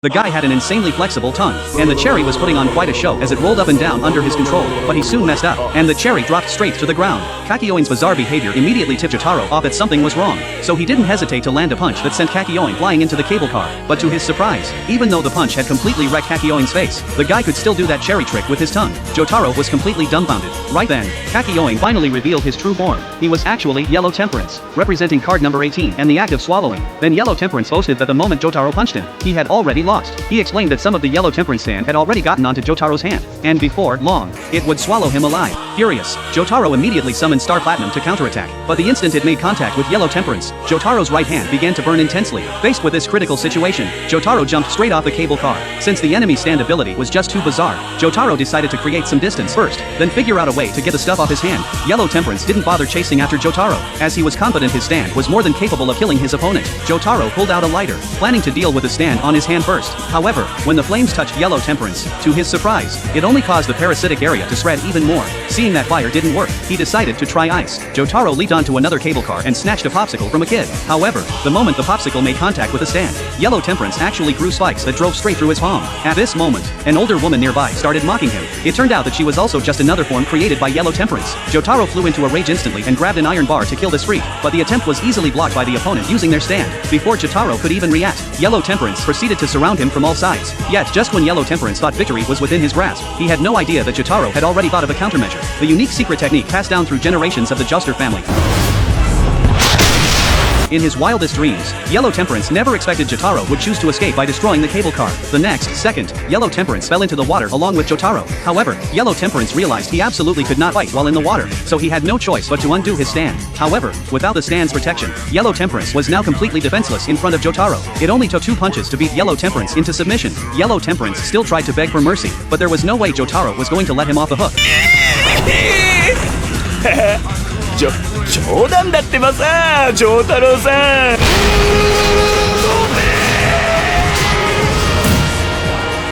The guy had an insanely flexible tongue, and the cherry was putting on quite a show as it rolled up and down under his control, but he soon messed up, and the cherry dropped straight to the ground. Kakyoin's bizarre behavior immediately tipped Jotaro off that something was wrong, so he didn't hesitate to land a punch that sent Kakyoin flying into the cable car, but to his surprise, even though the punch had completely wrecked Kakyoin's face, the guy could still do that cherry trick with his tongue. Jotaro was completely dumbfounded. Right then, Kakyoin finally revealed his true form. He was actually Yellow Temperance, representing card number 18 and the act of swallowing. Then Yellow Temperance boasted that the moment Jotaro punched him, he had already lost. He explained that some of the Yellow Temperance sand had already gotten onto Jotaro's hand, and before long, it would swallow him alive. Furious, Jotaro immediately summoned Star Platinum to counterattack, but the instant it made contact with Yellow Temperance, Jotaro's right hand began to burn intensely. Faced with this critical situation, Jotaro jumped straight off the cable car. Since the enemy's stand ability was just too bizarre, Jotaro decided to create some distance first, then figure out a way to get the stuff off his hand. Yellow Temperance didn't bother chasing after Jotaro, as he was confident his stand was more than capable of killing his opponent. Jotaro pulled out a lighter, planning to deal with the stand on his hand first. However, when the flames touched Yellow Temperance, to his surprise, it only caused the parasitic area to spread even more. Seeing that fire didn't work, he decided to try ice. Jotaro leaped onto another cable car and snatched a popsicle from a kid. However, the moment the popsicle made contact with the stand, Yellow Temperance actually grew spikes that drove straight through his palm. At this moment, an older woman nearby started mocking him. It turned out that she was also just another form created by Yellow Temperance. Jotaro flew into a rage instantly and grabbed an iron bar to kill this freak, but the attempt was easily blocked by the opponent using their stand. Before Jotaro could even react, Yellow Temperance proceeded to surround him from all sides. Yet, just when Yellow Temperance thought victory was within his grasp, he had no idea that Jotaro had already thought of a countermeasure, the unique secret technique passed down through generations of the Joestar family. In his wildest dreams, Yellow Temperance never expected Jotaro would choose to escape by destroying the cable car. The next second, Yellow Temperance fell into the water along with Jotaro. However, Yellow Temperance realized he absolutely could not fight while in the water, so he had no choice but to undo his stand. However, without the stand's protection, Yellow Temperance was now completely defenseless in front of Jotaro. It only took 2 punches to beat Yellow Temperance into submission. Yellow Temperance still tried to beg for mercy, but there was no way Jotaro was going to let him off the hook. 冗談だってばさ、丈太郎さん。